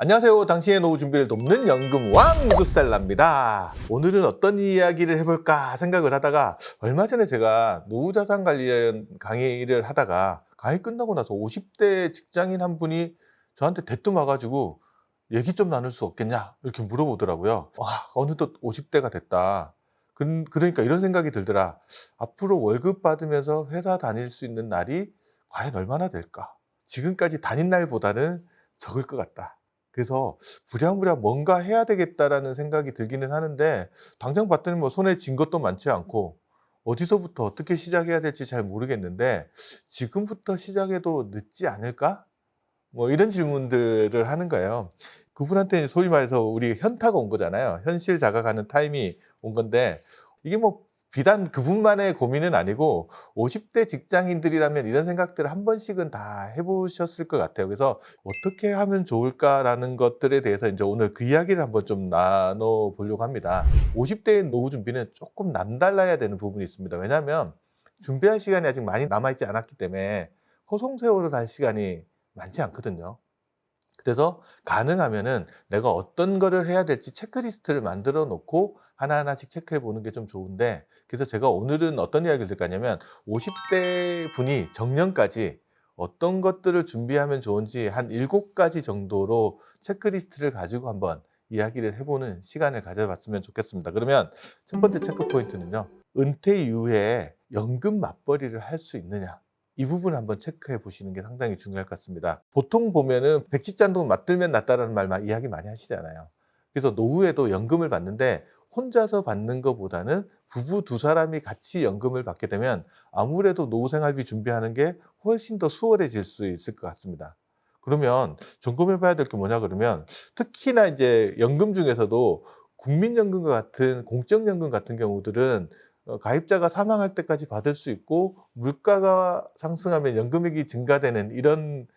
안녕하세요. 당신의 노후 준비를 돕는 연금왕 누구살라입니다. 오늘은 어떤 이야기를 해볼까 생각을 하다가 얼마 전에 제가 노후자산 관련 강의를 하다가 강의 끝나고 나서 50대 직장인 한 분이 저한테 대뜸 와가지고 얘기 좀 나눌 수 없겠냐 이렇게 물어보더라고요. 와, 어느덧 50대가 됐다. 그러니까 이런 생각이 들더라. 앞으로 월급 받으면서 회사 다닐 수 있는 날이 과연 얼마나 될까? 지금까지 다닌 날보다는 적을 것 같다. 그래서 부랴부랴 뭔가 해야 되겠다라는 생각이 들기는 하는데 당장 봤더니 뭐 손에 쥔 것도 많지 않고 어디서부터 어떻게 시작해야 될지 잘 모르겠는데 '지금부터 시작해도 늦지 않을까?' 뭐 이런 질문들을 하는 거예요. 그분한테는 소위 말해서 우리 현타가 온 거잖아요. 현실 자각하는 타임이 온 건데 이게 뭐 비단 그분만의 고민은 아니고 50대 직장인들이라면 이런 생각들을 한 번씩은 다 해 보셨을 것 같아요. 그래서 '어떻게 하면 좋을까?'라는 것들에 대해서 인제 오늘 그 이야기를 한번 좀 나눠 보려고 합니다. 50 대의 노후 준비는 쪼끔 남달라야 되는 부분이 있습니다. 왜냐하면 준비할 시간이 아직 많이 남아 있지 않았기 때문에 허송세월을 할 시간이 많지 않거든요. 그래서 가능하면은 내가 어떤 거를 해야 될지 체크리스트를 만들어 놓고 하나하나씩 체크해 보는 게 좀 좋은데, 그래서 제가 오늘은 어떤 이야기를 들고 하냐면 50대 분이 정년까지 어떤 것들을 준비하면 좋은지 한 7 가지 정도로 체크리스트를 가지고 한번 이야기를 해 보는 시간을 가져 봤으면 좋겠습니다. 그러면 첫 번째 체크 포인트는요. 은퇴 이후에 연금 맞벌이를 할 수 있느냐. 이 부분을 한번 체크해 보시는 게 상당히 중요할 것 같습니다. 보통 보면은 백지짠동 맞들면 낫다라는 말 이야기 많이 하시잖아요. 그래서 노후에도 연금을 받는데 혼자서 받는 것보다는 부부 두 사람이 같이 연금을 받게 되면 아무래도 노후 생활비 준비하는 게 훨씬 더 수월해질 수 있을 것 같습니다. 그러면 점검해 봐야 될 게 뭐냐 그러면 특히나 이제 연금 중에서도 국민연금과 같은 공적연금 같은 경우들은 가입자가 사망할 때까지 받을 수 있고 물가가 상승하면 연금액이 증가되는 이런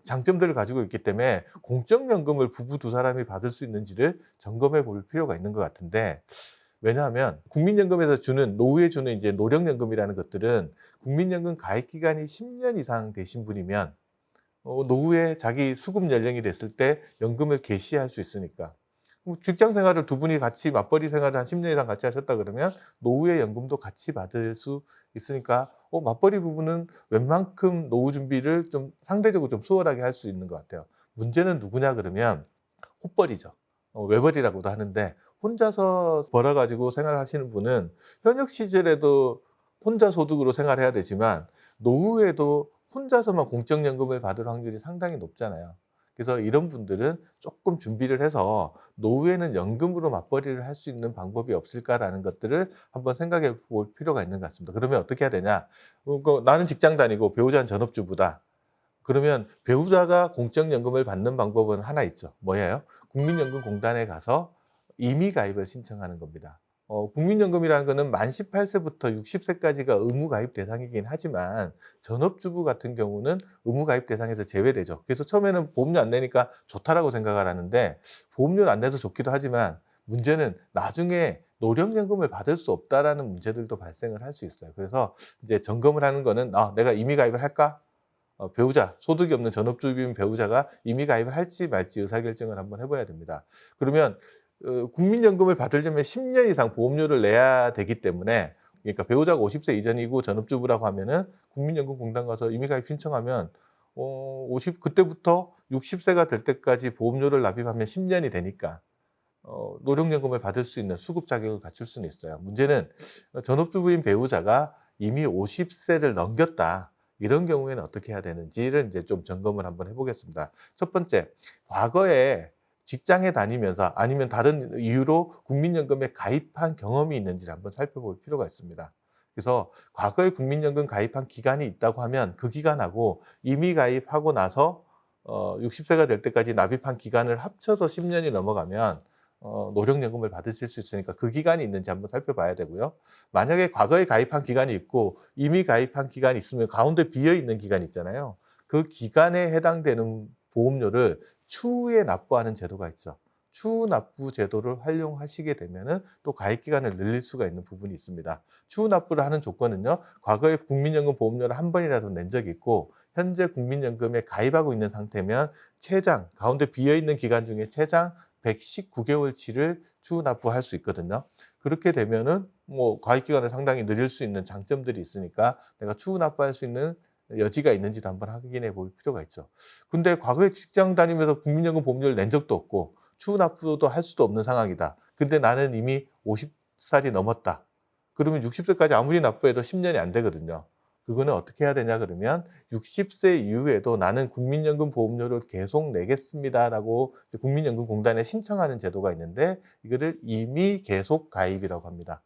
장점들을 가지고 있기 때문에 공적연금을 부부 두 사람이 받을 수 있는지를 점검해 볼 필요가 있는 것 같은데, 왜냐하면 국민연금에서 주는 노후에 주는 이제 노령연금이라는 것들은 국민연금 가입 기간이 10년 이상 되신 분이면 노후에 자기 수급 연령이 됐을 때 연금을 개시할 수 있으니까. 직장 생활을 두 분이 같이 맞벌이 생활을 한 10년 이상 같이 하셨다 그러면 노후에 연금도 같이 받을 수 있으니까 맞벌이 부부는 웬만큼 노후 준비를 좀 상대적으로 좀 수월하게 할 수 있는 것 같아요. 문제는 누구냐 그러면 혼벌이죠. 외벌이라고도 하는데 혼자서 벌어 가지고 생활하시는 분은 현역 시절에도 혼자 소득으로 생활해야 되지만 노후에도 혼자서만 공적연금을 받을 확률이 상당히 높잖아요. 그래서 이런 분들은 쪼끔 준비를 해서 '노후에는 연금으로 맞벌이를 할 수 있는 방법이 없을까.'라는 것들을 한번 생각해 볼 필요가 있는 것 같습니다. 그러면 어떻게 해야 되냐? 나는 직장 다니고 배우자는 전업주부다. 그러면 배우자가 공적연금을 받는 방법은 하나 있죠. 뭐예요? 국민연금공단에 가서 임의 가입을 신청하는 겁니다. 국민연금이라는 거는 만 18 세부터 60 세까지가 의무 가입 대상이긴 하지만 전업주부 같은 경우는 의무 가입 대상에서 제외되죠. 그래서 처음에는 보험료 안 내니까 좋다라고 생각을 하는데 보험료를 안 내도 좋기도 하지만 문제는 나중에 노령연금을 받을 수 없다라는 문제들도 발생을 할 수 있어요. 그래서 이제 점검을 하는 거는 '아 내가 임의 가입을 할까?' 배우자, 소득이 없는 전업주부인 배우자가 임의 가입을 할지 말지 의사결정을 한번 해 봐야 됩니다. 그러면 국민연금을 받으려면 10년 이상 보험료를 내야 되기 때문에, 그러니까 배우자가 50세 이전이고 전업주부라고 하면은 국민연금공단 가서 임의 가입 신청하면 50 그때부터 60 세가 될 때까지 보험료를 납입하면 10 년이 되니까 노령연금을 받을 수 있는 수급 자격을 갖출 수는 있어요. 문제는 전업주부인 배우자가 이미 50 세를 넘겼다. 이런 경우에는 어떻게 해야 되는지를 이제 좀 점검을 한번 해 보겠습니다. 첫 번째, 과거에 직장에 다니면서 아니면 다른 이유로 국민연금에 가입한 경험이 있는지를 한번 살펴볼 필요가 있습니다. 그래서 과거에 국민연금 가입한 기간이 있다고 하면 그 기간하고 이미 가입하고 나서 60 세가 될 때까지 납입한 기간을 합쳐서 10 년이 넘어가면 노령연금을 받으실 수 있으니까 그 기간이 있는지 한번 살펴봐야 되고요. 만약에 과거에 가입한 기간이 있고 이미 가입한 기간이 있으면 가운데 비어 있는 기간이 있잖아요. 그 기간에 해당되는 보험료를 추후에 납부하는 제도가 있죠. 추후 납부 제도를 활용하시게 되면은 또 가입 기간을 늘릴 수가 있는 부분이 있습니다. 추후 납부를 하는 조건은요. 과거에 국민연금 보험료를 한 번이라도 낸 적이 있고 현재 국민연금에 가입하고 있는 상태면 최장, 가운데 비어있는 기간 중에 최장 119개월치를 추후 납부할 수 있거든요. 그렇게 되면은 뭐 가입 기간을 상당히 늘릴 수 있는 장점들이 있으니까 내가 추후 납부할 수 있는 여지가 있는지도 한번 확인해 볼 필요가 있죠. 근데 과거에 직장 다니면서 국민연금 보험료를 낸 적도 없고 추후 납부도 할 수도 없는 상황이다. 근데 나는 이미 50살이 넘었다. 그러면 60세까지 아무리 납부해도 10년이 안 되거든요. 그거는 어떻게 해야 되냐 그러면 60세 이후에도 나는 국민연금 보험료를 계속 내겠습니다라고 국민연금공단에 신청하는 제도가 있는데 이거를 임의 계속 가입이라고 합니다.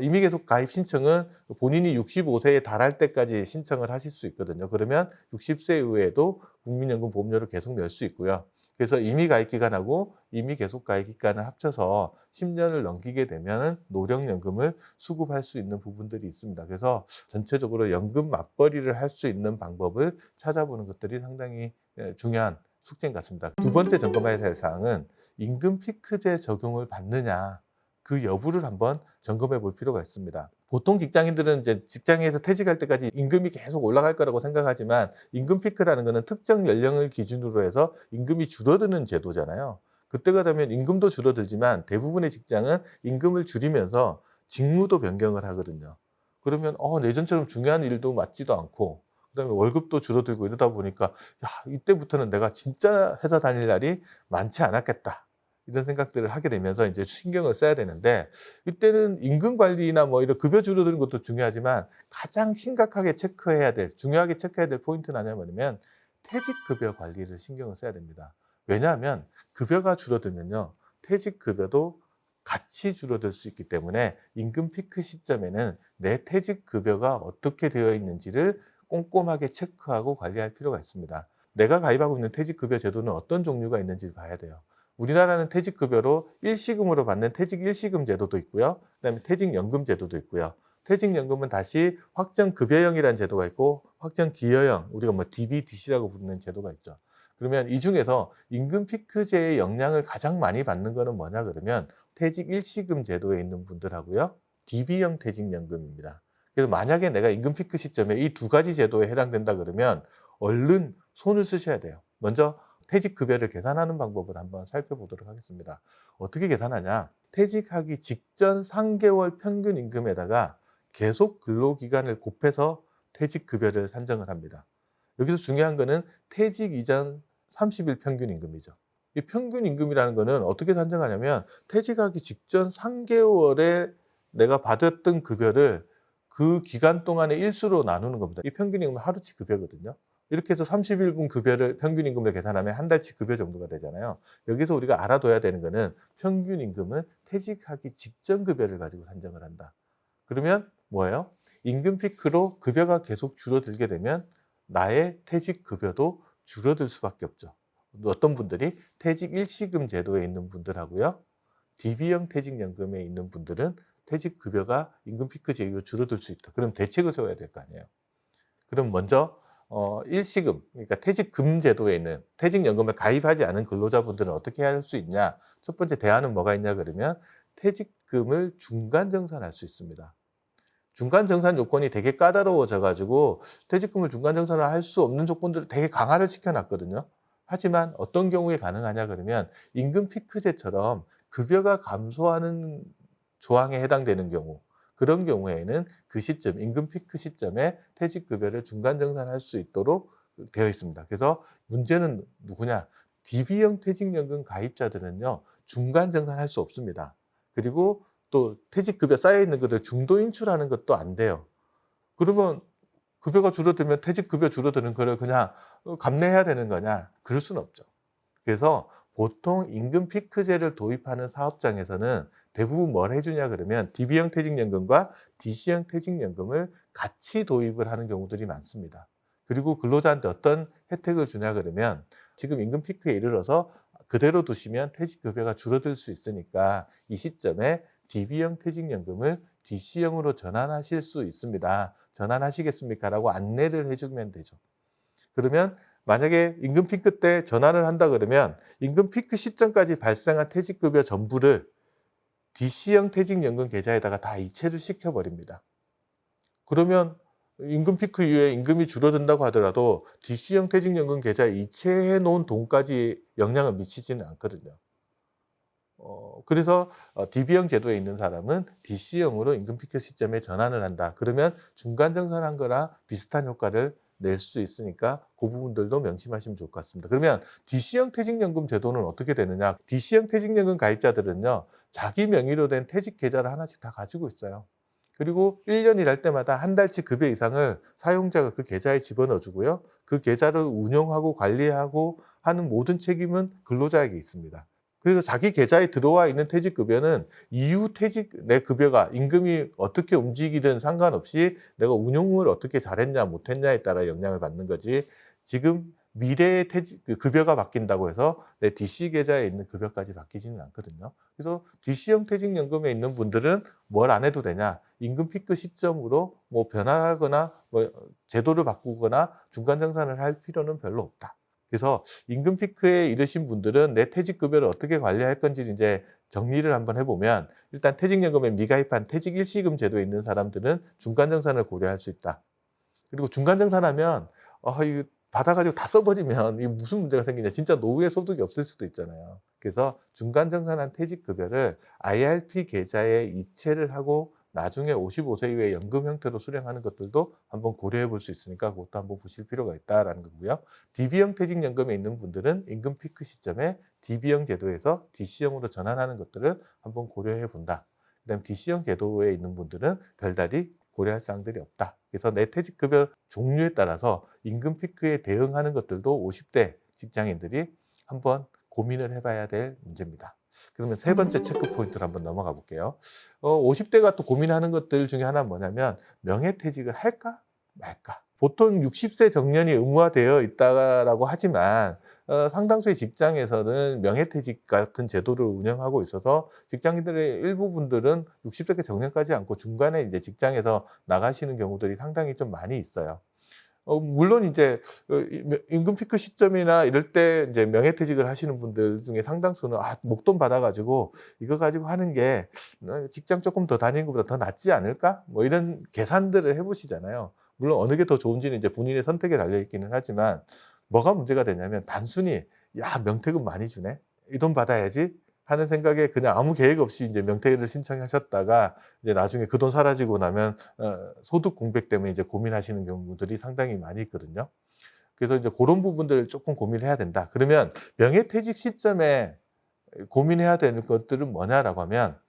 임의 계속 가입 신청은 본인이 65세에 달할 때까지 신청을 하실 수 있거든요. 그러면 60세 이후에도 국민연금 보험료를 계속 낼 수 있고요. 그래서 임의 가입 기간하고 임의 계속 가입 기간을 합쳐서 10년을 넘기게 되면 노령연금을 수급할 수 있는 부분들이 있습니다. 그래서 전체적으로 연금 맞벌이를 할 수 있는 방법을 찾아보는 것들이 상당히 중요한 숙제인 것 같습니다. 두 번째 점검해야 될 사항은 임금 피크제 적용을 받느냐 그 여부를 한번 점검해 볼 필요가 있습니다. 보통 직장인들은 이제 직장에서 퇴직할 때까지 임금이 계속 올라갈 거라고 생각하지만 임금 피크라는 거는 특정 연령을 기준으로 해서 임금이 줄어드는 제도잖아요. 그때가 되면 임금도 줄어들지만 대부분의 직장은 임금을 줄이면서 직무도 변경을 하거든요. 그러면 예전처럼 중요한 일도 맡지도 않고 그다음에 월급도 줄어들고 이러다 보니까 '야 이때부터는 내가 진짜 회사 다닐 날이 많지 않았겠다.' 이런 생각들을 하게 되면서 이제 신경을 써야 되는데 이때는 임금 관리나 뭐 이런 급여 줄어드는 것도 중요하지만 가장 심각하게 체크해야 될 중요하게 체크해야 될 포인트는 뭐냐면 퇴직급여 관리를 신경을 써야 됩니다. 왜냐하면 급여가 줄어들면요. 퇴직급여도 같이 줄어들 수 있기 때문에 임금 피크 시점에는 내 퇴직급여가 어떻게 되어 있는지를 꼼꼼하게 체크하고 관리할 필요가 있습니다. 내가 가입하고 있는 퇴직급여 제도는 어떤 종류가 있는지 봐야 돼요. 우리나라는 퇴직급여로 일시금으로 받는 퇴직 일시금 제도도 있고요. 그다음에 퇴직연금 제도도 있고요. 퇴직연금은 다시 확정급여형이라는 제도가 있고 확정기여형, 우리가 뭐 DB, DC라고 부르는 제도가 있죠. 그러면 이 중에서 임금 피크제의 영향을 가장 많이 받는 거는 뭐냐 그러면 퇴직 일시금 제도에 있는 분들하고요. DB형 퇴직연금입니다. 그래서 만약에 내가 임금 피크 시점에 이 두 가지 제도에 해당된다 그러면 얼른 손을 쓰셔야 돼요. 먼저 퇴직급여를 계산하는 방법을 한번 살펴보도록 하겠습니다. 어떻게 계산하냐? 퇴직하기 직전 3개월 평균 임금에다가 계속 근로기간을 곱해서 퇴직급여를 산정을 합니다. 여기서 중요한 거는 퇴직 이전 30일 평균 임금이죠. 이 평균 임금이라는 거는 어떻게 산정하냐면 퇴직하기 직전 3개월에 내가 받았던 급여를 그 기간 동안의 일수로 나누는 겁니다. 이 평균 임금은 하루치 급여거든요. 이렇게 해서 30일분 급여를 평균 임금을 계산하면 한 달치 급여 정도가 되잖아요. 여기서 우리가 알아둬야 되는 거는 평균 임금은 퇴직하기 직전 급여를 가지고 산정을 한다. 그러면 뭐예요? 임금 피크로 급여가 계속 줄어들게 되면 나의 퇴직 급여도 줄어들 수밖에 없죠. 어떤 분들이 퇴직 일시금 제도에 있는 분들하고요. DB형 퇴직연금에 있는 분들은 퇴직 급여가 임금 피크 제휴로 줄어들 수 있다. 그럼 대책을 세워야 될 거 아니에요. 그럼 먼저 일시금, 그러니까 퇴직금 제도에 있는 퇴직연금에 가입하지 않은 근로자분들은 어떻게 할 수 있냐? 첫 번째 대안은 뭐가 있냐 그러면 퇴직금을 중간 정산할 수 있습니다. 중간 정산 요건이 되게 까다로워져 가지고 퇴직금을 중간 정산을 할 수 없는 조건들을 되게 강화를 시켜 놨거든요. 하지만 어떤 경우에 가능하냐 그러면 임금 피크제처럼 급여가 감소하는 조항에 해당되는 경우, 그런 경우에는 그 시점 임금 피크 시점에 퇴직급여를 중간 정산할 수 있도록 되어 있습니다. 그래서 문제는 누구냐? DB형 퇴직연금 가입자들은요. 중간 정산할 수 없습니다. 그리고 또 퇴직급여 쌓여 있는 것을 중도 인출하는 것도 안 돼요. 그러면 급여가 줄어들면 퇴직급여 줄어드는 거를 그냥 감내해야 되는 거냐? 그럴 수는 없죠. 그래서 보통 임금 피크제를 도입하는 사업장에서는 대부분 뭘 해주냐 그러면 DB형 퇴직연금과 DC형 퇴직연금을 같이 도입을 하는 경우들이 많습니다. 그리고 근로자한테 어떤 혜택을 주냐 그러면 지금 임금 피크에 이르러서 그대로 두시면 퇴직급여가 줄어들 수 있으니까 이 시점에 DB형 퇴직연금을 DC형으로 전환하실 수 있습니다. 전환하시겠습니까? 라고 안내를 해주면 되죠. 그러면 만약에 임금 피크 때 전환을 한다 그러면 임금 피크 시점까지 발생한 퇴직급여 전부를 DC형 퇴직연금 계좌에다가 다 이체를 시켜 버립니다. 그러면 임금 피크 이후에 임금이 줄어든다고 하더라도 DC형 퇴직연금 계좌에 이체해 놓은 돈까지 영향을 미치지는 않거든요. 그래서 DB형 제도에 있는 사람은 DC형으로 임금 피크 시점에 전환을 한다. 그러면 중간 정산한 거랑 비슷한 효과를 낼 수 있으니까 그 부분들도 명심하시면 좋을 것 같습니다. 그러면 DC형 퇴직연금 제도는 어떻게 되느냐? DC형 퇴직연금 가입자들은요. 자기 명의로 된 퇴직 계좌를 하나씩 다 가지고 있어요. 그리고 1년 일할 때마다 한 달치 급여 이상을 사용자가 그 계좌에 집어넣어 주고요. 그 계좌를 운영하고 관리하고 하는 모든 책임은 근로자에게 있습니다. 그래서 자기 계좌에 들어와 있는 퇴직급여는 이후 퇴직 내 급여가 임금이 어떻게 움직이든 상관없이 내가 운용을 어떻게 잘했냐 못했냐에 따라 영향을 받는 거지, 지금 미래의 퇴직 급여가 바뀐다고 해서 내 DC 계좌에 있는 급여까지 바뀌지는 않거든요. 그래서 DC형 퇴직연금에 있는 분들은 뭘 안 해도 되냐, 임금 피크 시점으로 뭐 변화하거나 뭐 제도를 바꾸거나 중간 정산을 할 필요는 별로 없다. 그래서 임금 피크에 이르신 분들은 내 퇴직급여를 어떻게 관리할 건지를 인제 정리를 한번 해 보면, 일단 퇴직연금에 미가입한 퇴직 일시금 제도에 있는 사람들은 중간 정산을 고려할 수 있다. 그리고 중간 정산하면 이거 받아 가지고 다 써 버리면 이게 무슨 문제가 생기냐. 진짜 노후에 소득이 없을 수도 있잖아요. 그래서 중간 정산한 퇴직급여를 IRP 계좌에 이체를 하고 나중에 55세 이후에 연금 형태로 수령하는 것들도 한번 고려해 볼 수 있으니까 그것도 한번 보실 필요가 있다라는 거고요. DB형 퇴직연금에 있는 분들은 임금 피크 시점에 DB형 제도에서 DC형으로 전환하는 것들을 한번 고려해 본다. 그다음에 DC형 제도에 있는 분들은 별다리 고려할 사항들이 없다. 그래서 내 퇴직급여 종류에 따라서 임금 피크에 대응하는 것들도 50대 직장인들이 한번 고민을 해 봐야 될 문제입니다. 그러면 세 번째 체크 포인트로 한번 넘어가 볼게요. 50대가 또 고민하는 것들 중에 하나는 뭐냐면 '명예퇴직을 할까 말까?' 보통 60세 정년이 의무화되어 있다라고 하지만 상당수의 직장에서는 명예퇴직 같은 제도를 운영하고 있어서 직장인들의 일부분들은 60세 정년까지 않고 중간에 이제 직장에서 나가시는 경우들이 상당히 좀 많이 있어요. 물론 인제 이 임금 피크 시점이나 이럴 때 인제 명예퇴직을 하시는 분들 중에 상당수는 '아 목돈 받아 가지고 이거 가지고 하는 게 직장 쪼끔 더 다니는 것보다 더 낫지 않을까?' 뭐 이런 계산들을 해 보시잖아요. 물론 어느 게 더 좋은지는 이제 본인의 선택에 달려 있기는 하지만, 뭐가 문제가 되냐면 단순히 '야 명퇴금 많이 주네. 이 돈 받아야지.' 하는 생각에 그냥 아무 계획 없이 인제 명퇴를 신청하셨다가 이제 나중에 그 돈 사라지고 나면 소득 공백 때문에 이제 고민하시는 경우들이 상당히 많이 있거든요. 그래서 이제 고런 부분들을 쪼끔 고민해야 된다. 그러면 명예퇴직 시점에 고민해야 되는 것들은 뭐냐라고 하면,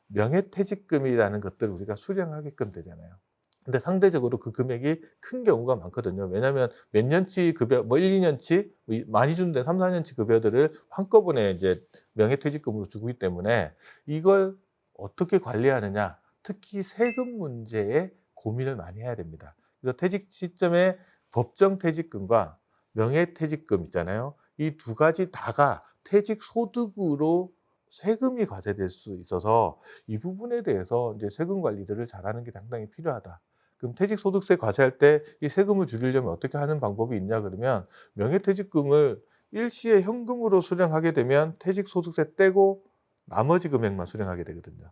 명예퇴직금이라는 것들을 우리가 수령하게끔 되잖아요. 근데 상대적으로 그 금액이 큰 경우가 많거든요. 왜냐하면 몇 년치 급여 뭐 1-2 년치 이 많이 주는데 3-4 년치 급여들을 한꺼번에 이제 명예퇴직금으로 주기 때문에 이걸 어떻게 관리하느냐, 특히 세금 문제에 고민을 많이 해야 됩니다. 그래서 퇴직 시점에 법정 퇴직금과 명예퇴직금 있잖아요. 이 두 가지 다가 퇴직 소득으로 세금이 과세될 수 있어서 이 부분에 대해서 이제 세금 관리들을 잘하는 게 상당히 필요하다. 그럼 퇴직소득세 과세할 때 이 세금을 줄이려면 어떻게 하는 방법이 있냐 그러면, 명예퇴직금을 일시에 현금으로 수령하게 되면 퇴직소득세 떼고 나머지 금액만 수령하게 되거든요.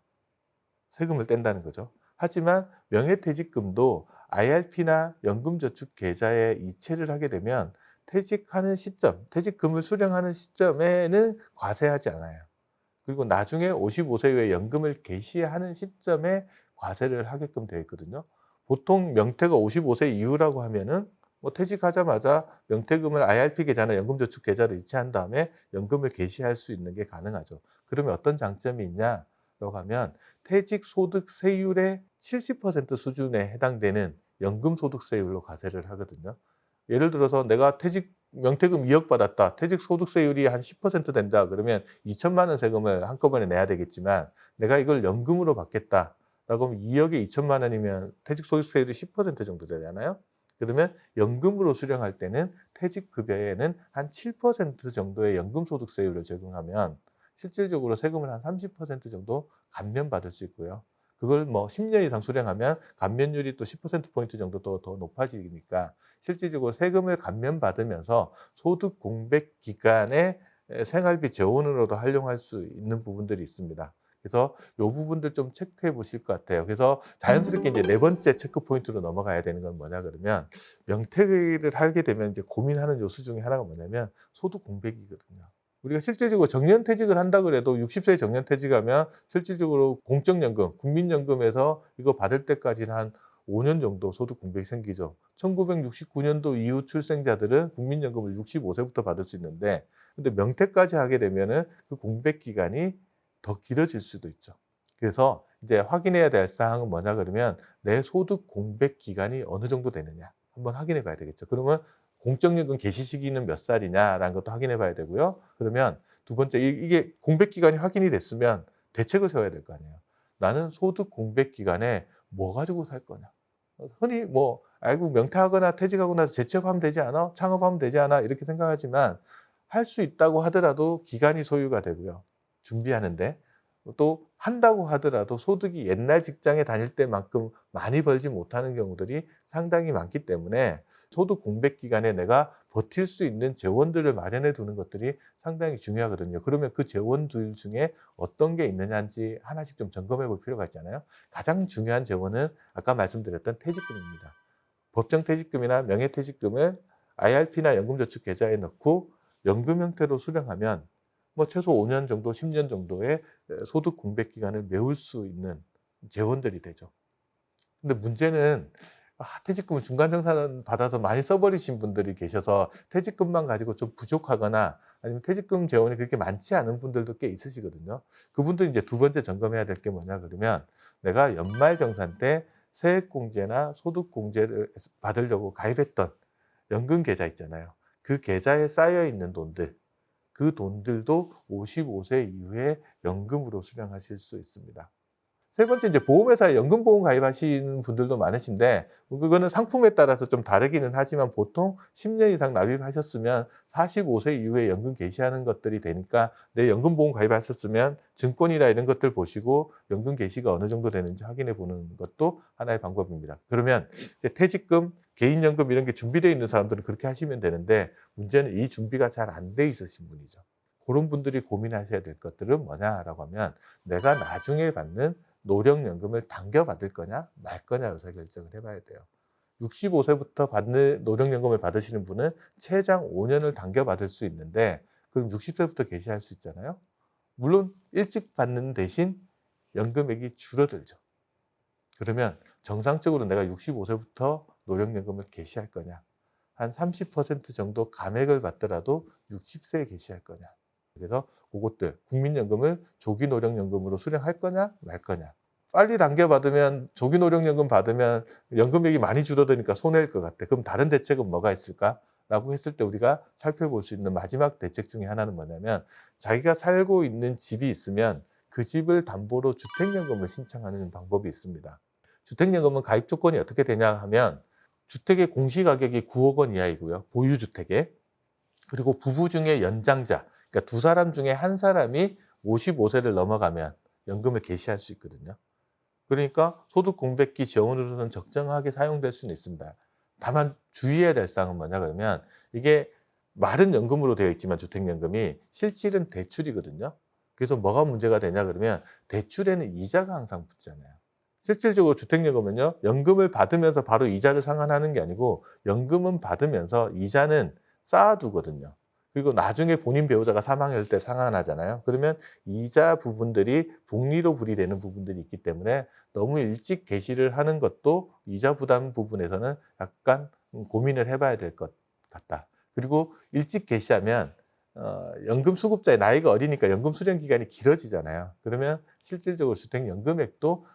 세금을 뗀다는 거죠. 하지만 명예퇴직금도 IRP나 연금저축 계좌에 이체를 하게 되면 퇴직하는 시점, 퇴직금을 수령하는 시점에는 과세하지 않아요. 그리고 나중에 55세 이후에 연금을 개시하는 시점에 과세를 하게끔 되어 있거든요. 보통 명퇴가 55세 이후라고 하면은 뭐 퇴직하자마자 명퇴금을 IRP 계좌나 연금저축 계좌로 이체한 다음에 연금을 개시할 수 있는 게 가능하죠. 그러면 어떤 장점이 있냐라고 하면, 퇴직소득세율의 70% 수준에 해당되는 연금소득세율로 과세를 하거든요. 예를 들어서 내가 명퇴금 2억 받았다. 퇴직소득세율이 한 10% 된다. 그러면 2천만 원 세금을 한꺼번에 내야 되겠지만, 내가 이걸 연금으로 받겠다라고 하면 2억에 2천만 원이면 퇴직소득세율이 10% 정도 되잖아요. 그러면 연금으로 수령할 때는 퇴직급여에는 한 7% 정도의 연금소득세율을 적용하면 실질적으로 세금을 한 30% 정도 감면받을 수 있고요. 그걸 뭐 10년 이상 수령하면 감면율이 또 10% 포인트 정도 더 높아지니까 실질적으로 세금을 감면받으면서 소득 공백 기간에 생활비 재원으로도 활용할 수 있는 부분들이 있습니다. 그래서 이 부분들 좀 체크해 보실 것 같아요. 그래서 자연스럽게 이제 네 번째 체크 포인트로 넘어가야 되는 건 뭐냐 그러면, 명퇴를 하게 되면 이제 고민하는 요소 중에 하나가 뭐냐면 소득 공백이거든요. 우리가 실질적으로 정년퇴직을 한다 그래도 60세에 정년퇴직하면 실질적으로 공적연금, 국민연금에서 이거 받을 때까지는 한 5년 정도 소득 공백이 생기죠. 1969년도 이후 출생자들은 국민연금을 65세부터 받을 수 있는데, 근데 명퇴까지 하게 되면은 그 공백 기간이 더 길어질 수도 있죠. 그래서 이제 확인해야 될 사항은 뭐냐 그러면, 내 소득 공백 기간이 어느 정도 되느냐 한번 확인해 봐야 되겠죠. 그러면 공적연금 개시 시기는 몇 살이냐라는 것도 확인해 봐야 되고요. 그러면 두 번째, 이게 공백 기간이 확인이 됐으면 대책을 세워야 될 거 아니에요. 나는 소득 공백 기간에 뭐 가지고 살 거냐. 흔히 뭐 아이고 명퇴하거나 퇴직하고 나서 재취업하면 되지 않아? 창업하면 되지 않아? 이렇게 생각하지만, 할 수 있다고 하더라도 기간이 소요가 되고요. 준비하는데. 또 한다고 하더라도 소득이 옛날 직장에 다닐 때만큼 많이 벌지 못하는 경우들이 상당히 많기 때문에, 소득 공백 기간에 내가 버틸 수 있는 재원들을 마련해 두는 것들이 상당히 중요하거든요. 그러면 그 재원들 중에 어떤 게 있느냐인지 하나씩 좀 점검해 볼 필요가 있잖아요. 가장 중요한 재원은 아까 말씀드렸던 퇴직금입니다. 법정 퇴직금이나 명예퇴직금을 IRP나 연금저축계좌에 넣고 연금 형태로 수령하면 뭐 최소 5년 정도, 10년 정도의 소득 공백 기간을 메울 수 있는 재원들이 되죠. 근데 문제는, 퇴직금을 중간정산 받아서 많이 써버리신 분들이 계셔서 퇴직금만 가지고 좀 부족하거나 아니면 퇴직금 재원이 그렇게 많지 않은 분들도 꽤 있으시거든요. 그분들이 이제 두 번째 점검해야 될 게 뭐냐 그러면, 내가 연말정산 때 세액공제나 소득공제를 받으려고 가입했던 연금 계좌 있잖아요. 그 계좌에 쌓여 있는 돈들, 그 돈들도 55세 이후에 연금으로 수령하실 수 있습니다. 세 번째, 이제 보험회사에 연금보험 가입하시는 분들도 많으신데, 그거는 상품에 따라서 좀 다르기는 하지만 보통 10년 이상 납입하셨으면 45세 이후에 연금 개시하는 것들이 되니까, 내 연금보험 가입하셨으면 증권이나 이런 것들 보시고 연금 개시가 어느 정도 되는지 확인해 보는 것도 하나의 방법입니다. 그러면 이제 퇴직금, 개인연금 이런 게 준비되어 있는 사람들은 그렇게 하시면 되는데, 문제는 이 준비가 잘 안 돼 있으신 분이죠. 그런 분들이 고민하셔야 될 것들은 뭐냐라고 하면, 내가 나중에 받는 노령연금을 당겨받을 거냐 말 거냐 의사결정을 해봐야 돼요. 65세부터 받는 노령연금을 받으시는 분은 최장 5년을 당겨받을 수 있는데, 그럼 60세부터 개시할 수 있잖아요. 물론 일찍 받는 대신 연금액이 줄어들죠. 그러면 정상적으로 내가 65세부터 노령연금을 개시할 거냐, 한 30% 정도 감액을 받더라도 60세에 개시할 거냐. 그래서 그것들, 국민연금을 조기노령연금으로 수령할 거냐 말 거냐. 빨리 당겨받으면, 조기노령연금 받으면 연금액이 많이 줄어드니까 손해일 것 같아. 그럼 다른 대책은 뭐가 있을까? 라고 했을 때 우리가 살펴볼 수 있는 마지막 대책 중에 하나는 뭐냐면, 자기가 살고 있는 집이 있으면 그 집을 담보로 주택연금을 신청하는 방법이 있습니다. 주택연금은 가입 조건이 어떻게 되냐 하면, 주택의 공시가격이 9억 원 이하이고요. 보유주택에. 그리고 부부 중에 연장자, 그러니까 두 사람 중에 한 사람이 55세를 넘어가면 연금을 개시할 수 있거든요. 그러니까 소득 공백기 지원으로는 적정하게 사용될 수는 있습니다. 다만 주의해야 될 사항은 뭐냐 그러면, 이게 말은 연금으로 되어 있지만 주택연금이 실질은 대출이거든요. 그래서 뭐가 문제가 되냐 그러면, 대출에는 이자가 항상 붙잖아요. 실질적으로 주택연금은요, 연금을 받으면서 바로 이자를 상환하는 게 아니고, 연금은 받으면서 이자는 쌓아두거든요. 그리고 나중에 본인 배우자가 사망할 때 상환하잖아요. 그러면 이자 부분들이 복리로 분리되는 부분들이 있기 때문에, 너무 일찍 개시를 하는 것도 이자 부담 부분에서는 약간 고민을 해 봐야 될 것 같다. 그리고 일찍 개시하면 연금 수급자의 나이가 어리니까 연금 수령 기간이 길어지잖아요. 그러면 실질적으로 주택연금액도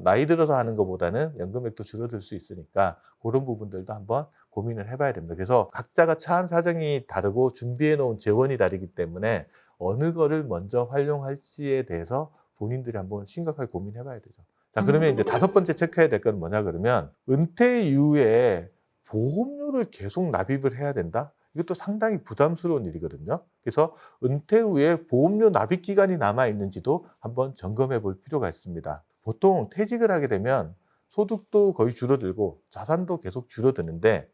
나이 들어서 하는 것보다는 연금액도 줄어들 수 있으니까, 그런 부분들도 한번 고민을 해 봐야 됩니다. 그래서 각자가 처한 사정이 다르고 준비해 놓은 재원이 다르기 때문에, 어느 거를 먼저 활용할지에 대해서 본인들이 한번 심각하게 고민해 봐야 되죠. 자, 그러면 이제 다섯 번째 체크해야 될 건 뭐냐 그러면, 은퇴 이후에 보험료를 계속 납입을 해야 된다? 이것도 상당히 부담스러운 일이거든요. 그래서 은퇴 후에 보험료 납입 기간이 남아 있는지도 한번 점검해 볼 필요가 있습니다. 보통 퇴직을 하게 되면 소득도 거의 줄어들고 자산도 계속 줄어드는데,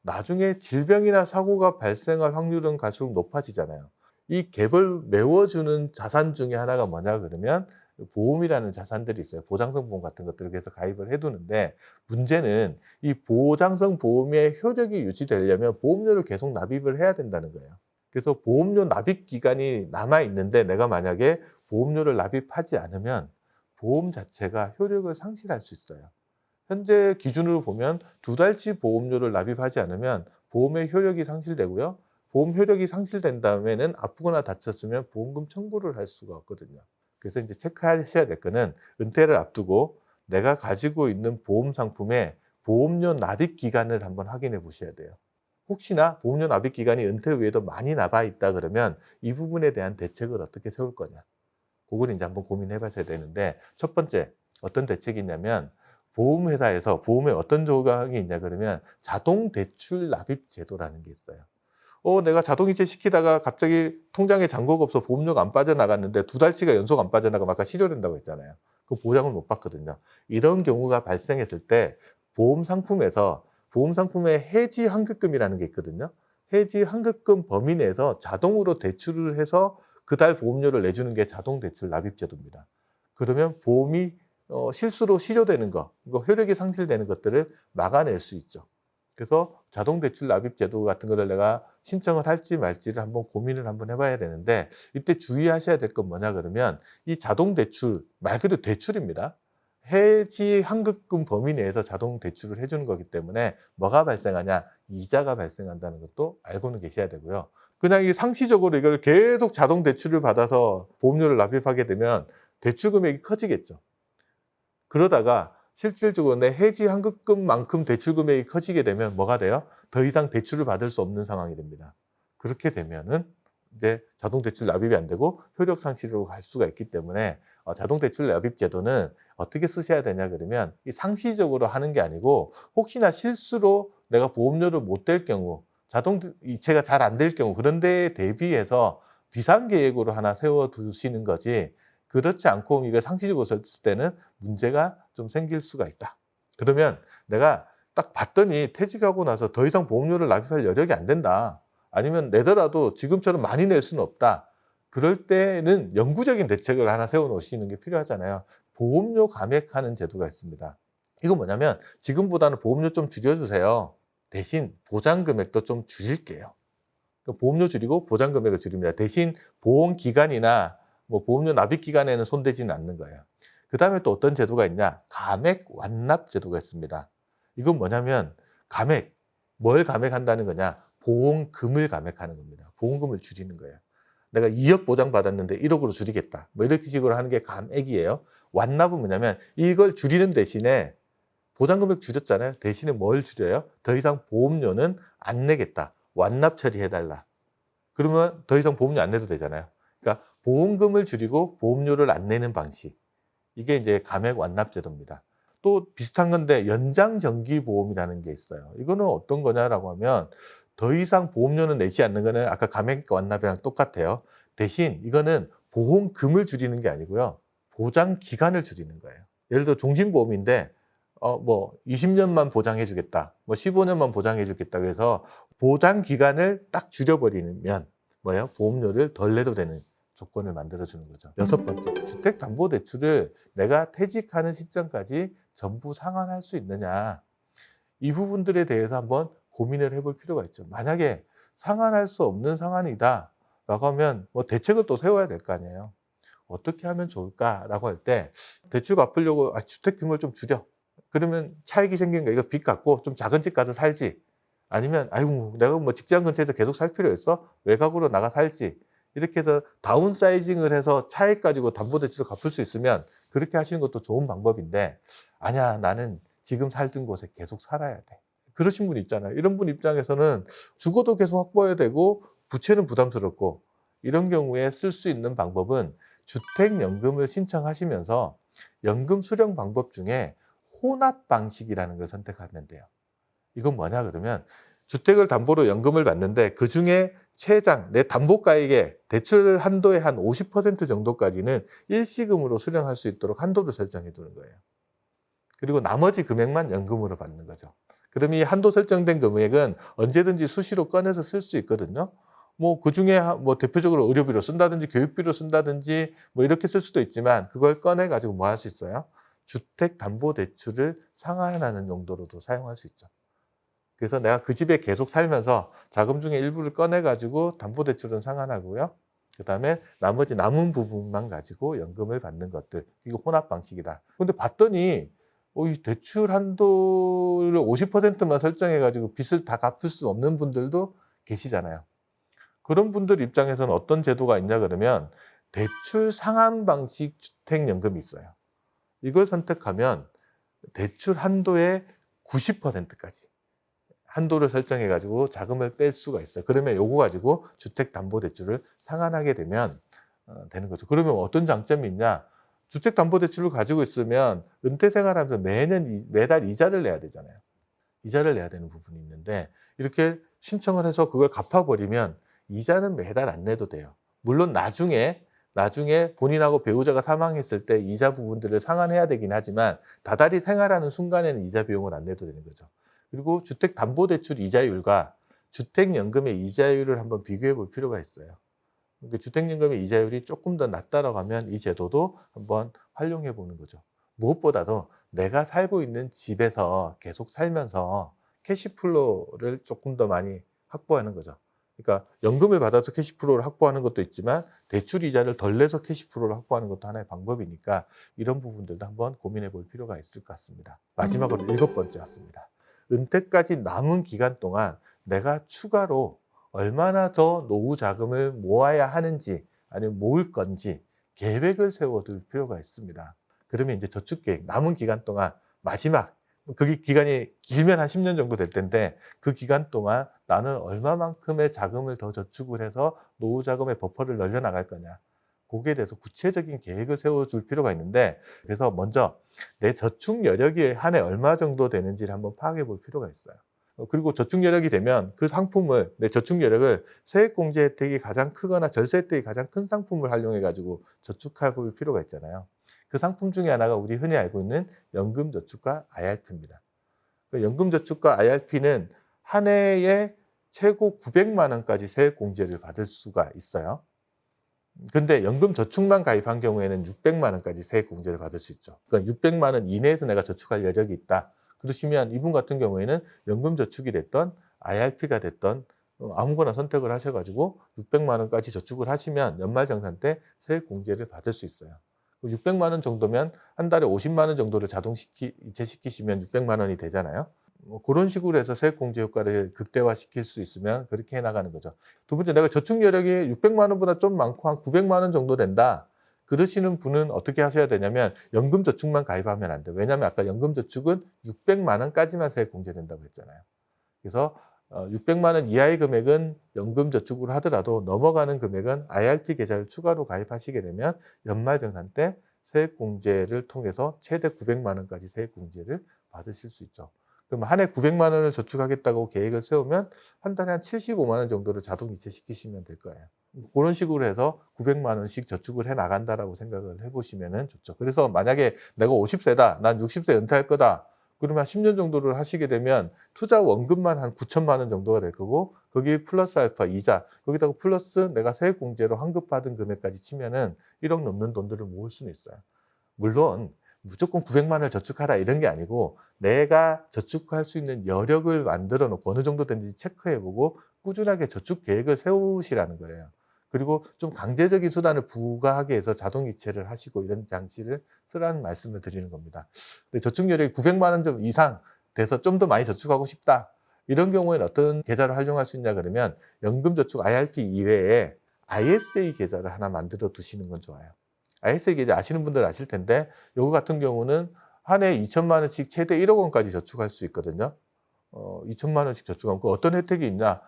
나중에 질병이나 사고가 발생할 확률은 갈수록 높아지잖아요. 이 갭을 메워주는 자산 중에 하나가 뭐냐 그러면, 보험이라는 자산들이 있어요. 보장성 보험 같은 것들을 계속 가입을 해 두는데, 문제는 이 보장성 보험의 효력이 유지되려면 보험료를 계속 납입을 해야 된다는 거예요. 그래서 보험료 납입 기간이 남아 있는데 내가 만약에 보험료를 납입하지 않으면 보험 자체가 효력을 상실할 수 있어요. 현재 기준으로 보면 2달치 보험료를 납입하지 않으면 보험의 효력이 상실되고요. 보험 효력이 상실된 다음에는 아프거나 다쳤으면 보험금 청구를 할 수가 없거든요. 그래서 이제 체크하셔야 될 거는, 은퇴를 앞두고 내가 가지고 있는 보험 상품의 보험료 납입 기간을 한번 확인해 보셔야 돼요. 혹시나 보험료 납입 기간이 은퇴 후에도 많이 남아 있다 그러면 이 부분에 대한 대책을 어떻게 세울 거냐. 그걸 이제 한번 고민해 봐야 되는데, 첫 번째 어떤 대책이 있냐면, 보험회사에서 보험에 어떤 조항이 있냐 그러면 자동 대출 납입 제도라는 게 있어요. 내가 자동이체 시키다가 갑자기 통장에 잔고가 없어 보험료가 안 빠져나갔는데 2달치가 연속 안 빠져나가면 아까 실효된다고 했잖아요. 그 보장을 못 받거든요. 이런 경우가 발생했을 때 보험 상품에서 보험 상품의 해지 환급금이라는 게 있거든요. 해지 환급금 범위 내에서 자동으로 대출을 해서 그달 보험료를 내주는 게 자동 대출 납입 제도입니다. 그러면 보험이 실수로 실효되는 거, 이거 효력이 상실되는 것들을 막아낼 수 있죠. 그래서 자동 대출 납입 제도 같은 거를 내가 신청을 할지 말지를 한번 고민을 한번 해 봐야 되는데, 이때 주의하셔야 될 건 뭐냐 그러면, 이 자동 대출 말 그대로 대출입니다. 해지 환급금 범위 내에서 자동 대출을 해 주는 거기 때문에 뭐가 발생하냐? 이자가 발생한다는 것도 알고는 계셔야 되고요. 그냥 이 상시적으로 이걸 계속 자동 대출을 받아서 보험료를 납입하게 되면 대출 금액이 커지겠죠. 그러다가 실질적으로 내 해지 환급금만큼 대출 금액이 커지게 되면 뭐가 돼요? 더 이상 대출을 받을 수 없는 상황이 됩니다. 그렇게 되면은 이제 자동 대출 납입이 안 되고 효력 상실로 갈 수가 있기 때문에, 자동 대출 납입 제도는 어떻게 쓰셔야 되냐 그러면, 이 상시적으로 하는 게 아니고 혹시나 실수로 내가 보험료를 못 댈 경우, 자동 이체가 잘 안 될 경우, 그런 데에 대비해서 비상 계획으로 하나 세워 두시는 거지, 그렇지 않고 이거 상시적으로 썼을 때는 문제가 좀 생길 수가 있다. 그러면 내가 딱 봤더니 퇴직하고 나서 더 이상 보험료를 납입할 여력이 안 된다. 아니면 내더라도 지금처럼 많이 낼 수는 없다. 그럴 때는 영구적인 대책을 하나 세워 놓으시는 게 필요하잖아요. 보험료 감액하는 제도가 있습니다. 이건 뭐냐면, 지금보다는 보험료 좀 줄여주세요. 대신 보장 금액도 좀 줄일게요. 보험료 줄이고 보장 금액을 줄입니다. 대신 보험 기간이나 뭐 보험료 납입 기간에는 손대지는 않는 거예요. 그다음에 또 어떤 제도가 있냐? 감액 완납 제도가 있습니다. 이건 뭐냐면, 감액, 뭘 감액한다는 거냐? 보험금을 감액하는 겁니다. 보험금을 줄이는 거예요. 내가 2억 보장받았는데 1억으로 줄이겠다. 뭐 이렇게 식으로 하는 게 감액이에요. 완납은 뭐냐면, 이걸 줄이는 대신에 보장 금액 줄였잖아요. 대신에 뭘 줄여요? 더 이상 보험료는 안 내겠다. 완납 처리해 달라. 그러면 더 이상 보험료 안 내도 되잖아요. 그러니까 보험금을 줄이고 보험료를 안 내는 방식. 이게 이제 감액 완납 제도입니다. 또 비슷한 건데 연장 정기 보험이라는 게 있어요. 이거는 어떤 거냐라고 하면, 더 이상 보험료는 내지 않는 거는 아까 감액 완납이랑 똑같아요. 대신 이거는 보험금을 줄이는 게 아니고요. 보장 기간을 줄이는 거예요. 예를 들어 종신보험인데 뭐 20년만 보장해 주겠다. 뭐 15년만 보장해 주겠다고 해서 보장 기간을 딱 줄여 버리면 뭐예요? 보험료를 덜 내도 되는 조건을 만들어 주는 거죠. 여섯 번째, 주택담보대출을 내가 퇴직하는 시점까지 전부 상환할 수 있느냐. 이 부분들에 대해서 한번 고민을 해볼 필요가 있죠. 만약에 상환할 수 없는 상황이다라고 하면 뭐 대책을 또 세워야 될 거 아니에요. 어떻게 하면 좋을까라고 할 때, 대출 갚으려고 주택 규모를 좀 줄여. 그러면 차익이 생긴 거, 이거 빚 갚고 좀 작은 집 가서 살지. 아니면 아이고 내가 뭐 직장 근처에서 계속 살 필요 있어? 외곽으로 나가 살지. 이렇게 해서 다운사이징을 해서 차익 가지고 담보대출을 갚을 수 있으면 그렇게 하시는 것도 좋은 방법인데, 아니야 나는 지금 살던 곳에 계속 살아야 돼. 그러신 분 있잖아요. 이런 분 입장에서는 주거도 계속 확보해야 되고 부채는 부담스럽고, 이런 경우에 쓸 수 있는 방법은 주택연금을 신청하시면서 연금 수령 방법 중에 혼합 방식이라는 걸 선택하면 돼요. 이건 뭐냐 그러면, 주택을 담보로 연금을 받는데 그중에 최장 내 담보가액의 대출 한도의 한 50% 정도까지는 일시금으로 수령할 수 있도록 한도를 설정해 두는 거예요. 그리고 나머지 금액만 연금으로 받는 거죠. 그럼 이 한도 설정된 금액은 언제든지 수시로 꺼내서 쓸 수 있거든요. 뭐 그중에 뭐 대표적으로 의료비로 쓴다든지 교육비로 쓴다든지 뭐 이렇게 쓸 수도 있지만 그걸 꺼내 가지고 뭐 할 수 있어요? 주택담보대출을 상환하는 용도로도 사용할 수 있죠. 그래서 내가 그 집에 계속 살면서 자금 중에 일부를 꺼내 가지고 담보대출은 상환하고요. 그다음에 나머지 남은 부분만 가지고 연금을 받는 것들. 이거 혼합 방식이다. 근데 봤더니 이 대출 한도를 50%만 설정해 가지고 빚을 다 갚을 수 없는 분들도 계시잖아요. 그런 분들 입장에서는 어떤 제도가 있냐 그러면 대출 상환 방식 주택연금이 있어요. 이걸 선택하면 대출 한도의 90%까지 한도를 설정해 가지고 자금을 뺄 수가 있어요. 그러면 요거 가지고 주택담보대출을 상환하게 되면 되는 거죠. 그러면 어떤 장점이 있냐? 주택담보대출을 가지고 있으면 은퇴 생활하면서 매달 이자를 내야 되잖아요. 이자를 내야 되는 부분이 있는데 이렇게 신청을 해서 그걸 갚아 버리면 이자는 매달 안 내도 돼요. 물론 나중에 본인하고 배우자가 사망했을 때 이자 부분들을 상환해야 되긴 하지만 다달이 생활하는 순간에는 이자 비용을 안 내도 되는 거죠. 그리고 주택담보대출 이자율과 주택연금의 이자율을 한번 비교해 볼 필요가 있어요. 그러니까 주택연금의 이자율이 조금 더 낮다라고 하면 이 제도도 한번 활용해 보는 거죠. 무엇보다도 내가 살고 있는 집에서 계속 살면서 캐시플로우를 조금 더 많이 확보하는 거죠. 그러니까 연금을 받아서 캐시플로우를 확보하는 것도 있지만 대출 이자를 덜 내서 캐시플로우를 확보하는 것도 하나의 방법이니까 이런 부분들도 한번 고민해 볼 필요가 있을 것 같습니다. 마지막으로 7번째 왔습니다. 은퇴까지 남은 기간 동안 내가 추가로 얼마나 더 노후 자금을 모아야 하는지 아니면 모을 건지 계획을 세워둘 필요가 있습니다. 그러면 이제 저축 계획, 남은 기간 동안 마지막 그게 기간이 길면 한 10년 정도 될 텐데 그 기간 동안 나는 얼마만큼의 자금을 더 저축을 해서 노후 자금의 버퍼를 늘려 나갈 거냐. 거기에 대해서 구체적인 계획을 세워줄 필요가 있는데 그래서 먼저 내 저축 여력이 한 해 얼마 정도 되는지를 한번 파악해 볼 필요가 있어요. 그리고 저축 여력이 되면 그 상품을 내 저축 여력을 세액공제 혜택이 가장 크거나 절세 혜택이 가장 큰 상품을 활용해 가지고 저축해 볼 필요가 있잖아요. 그 상품 중에 하나가 우리 흔히 알고 있는 연금저축과 IRP입니다. 연금저축과 IRP는 한 해에 최고 900만 원까지 세액공제를 받을 수가 있어요. 근데 연금저축만 가입한 경우에는 600만 원까지 세액공제를 받을 수 있죠. 그러니까 600만 원 이내에서 내가 저축할 여력이 있다. 그러시면 이분 같은 경우에는 연금저축이 됐던 IRP가 됐던 아무거나 선택을 하셔 가지고 600만 원까지 저축을 하시면 연말정산 때 세액공제를 받을 수 있어요. 600만 원 정도면 한 달에 50만 원 정도를 이체시키시면 600만 원이 되잖아요. 뭐 그런 식으로 해서 세액공제 효과를 극대화시킬 수 있으면 그렇게 해 나가는 거죠. 두 번째, 내가 저축 여력이 600만 원보다 좀 많고 한 900만 원 정도 된다. 그러시는 분은 어떻게 하셔야 되냐면 연금저축만 가입하면 안 돼요. 왜냐하면 아까 연금저축은 600만 원까지만 세액공제된다고 했잖아요. 그래서 600만 원 이하의 금액은 연금저축으로 하더라도 넘어가는 금액은 IRP 계좌를 추가로 가입하시게 되면 연말정산 때 세액공제를 통해서 최대 900만 원까지 세액공제를 받으실 수 있죠. 그럼 한 해 900만 원을 저축하겠다고 계획을 세우면 한 달에 한 75만 원 정도를 자동 이체시키시면 될 거예요. 그런 식으로 해서 900만 원씩 저축을 해 나간다라고 생각을 해 보시면은 좋죠. 그래서 만약에 내가 50세다. 난 60세 은퇴할 거다. 그러면 한 10년 정도를 하시게 되면 투자 원금만 한 9천만 원 정도가 될 거고 거기에 플러스 알파 이자 거기다가 플러스 내가 세액공제로 환급받은 금액까지 치면은 1억 넘는 돈들을 모을 수는 있어요. 물론 무조건 900만 원을 저축하라 이런 게 아니고 내가 저축할 수 있는 여력을 만들어 놓고 어느 정도 되는지 체크해 보고 꾸준하게 저축 계획을 세우시라는 거예요. 그리고 좀 강제적인 수단을 부과하게 해서 자동 이체를 하시고 이런 장치를 쓰라는 말씀을 드리는 겁니다. 근데 저축 여력이 900만 원 좀 이상 돼서 좀 더 많이 저축하고 싶다. 이런 경우에는 어떤 계좌를 활용할 수 있냐 그러면 연금저축 IRP 이외에 ISA 계좌를 하나 만들어 두시는 건 좋아요. ISA 계좌 아시는 분들은 아실 텐데 요거 같은 경우는 한 해에 2천만 원씩 최대 1억 원까지 저축할 수 있거든요. 2천만 원씩 저축하면 그 어떤 혜택이 있냐?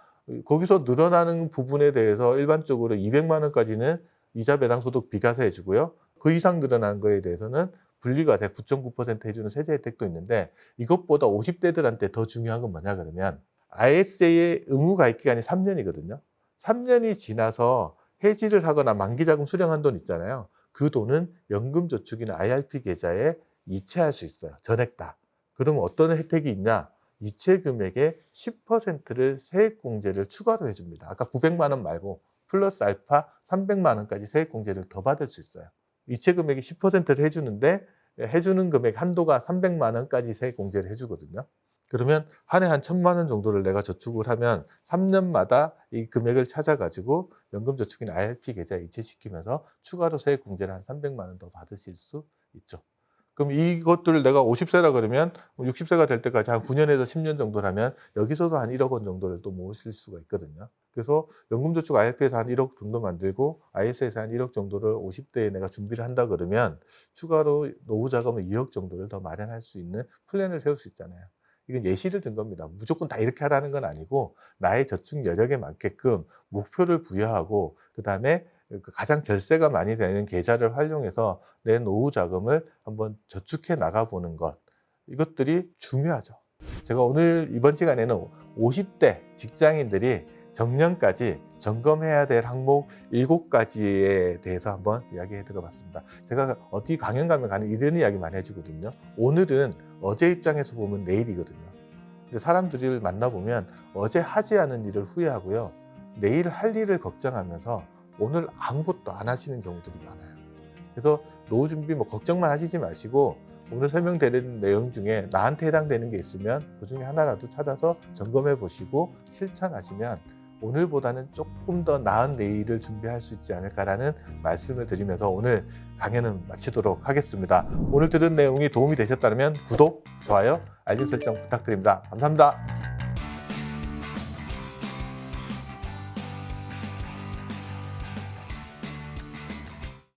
거기서 늘어나는 부분에 대해서 일반적으로 200만 원까지는 이자 배당 소득 비과세 해 주고요. 그 이상 늘어난 거에 대해서는 분리과세 9.9% 해 주는 세제 혜택도 있는데 이것보다 50대들한테 더 중요한 건 뭐냐 그러면 ISA의 의무 가입 기간이 3년이거든요. 3년이 지나서 해지를 하거나 만기자금 수령한 돈 있잖아요. 그 돈은 연금저축이나 IRP 계좌에 이체할 수 있어요. 전액 다. 그러면 어떤 혜택이 있냐? 이체 금액의 10%를 세액공제를 추가로 해줍니다. 아까 900만 원 말고 플러스 알파 300만 원까지 세액공제를 더 받을 수 있어요. 이체 금액이 10%를 해주는데 해주는 금액 한도가 300만 원까지 세액공제를 해주거든요. 그러면 한 해 한 1,000만 원 정도를 내가 저축을 하면 3년마다 이 금액을 찾아가지고 연금저축인 IRP 계좌에 이체시키면서 추가로 세액공제를 한 300만 원 더 받으실 수 있죠. 그럼 이것들을 내가 50세라 그러면 60세가 될 때까지 한 9년에서 10년 정도라면 여기서도 한 1억 원 정도를 또 모으실 수가 있거든요. 그래서 연금저축 IRP에서 한 1억 정도 만들고 IS에서 한 1억 정도를 50대에 내가 준비를 한다 그러면 추가로 노후 자금을 2억 정도를 더 마련할 수 있는 플랜을 세울 수 있잖아요. 이건 예시를 든 겁니다. 무조건 다 이렇게 하라는 건 아니고 나의 저축 여력에 맞게끔 목표를 부여하고 그다음에 그 가장 절세가 많이 되는 계좌를 활용해서 내 노후 자금을 한번 저축해 나가 보는 것, 이것들이 중요하죠. 제가 오늘 이번 시간에는 50대 직장인들이 정년까지 점검해야 될 항목 7가지에 대해서 한번 이야기해 들어봤습니다. 제가 어디 강연 가면 이런 이야기 많이 해주거든요. 오늘은 어제 입장에서 보면 내일이거든요. 근데 사람들을 만나보면 어제 하지 않은 일을 후회하고요. 내일 할 일을 걱정하면서 오늘 아무것도 안 하시는 경우들이 많아요. 그래서 노후 준비 걱정만 하시지 마시고 오늘 설명드린 내용 중에 나한테 해당되는 게 있으면 그 중에 하나라도 찾아서 점검해 보시고 실천하시면 오늘보다는 조금 더 나은 내일을 준비할 수 있지 않을까라는 말씀을 드리면서 오늘 강연은 마치도록 하겠습니다. 오늘 들은 내용이 도움이 되셨다면 구독, 좋아요, 알림 설정 부탁드립니다. 감사합니다.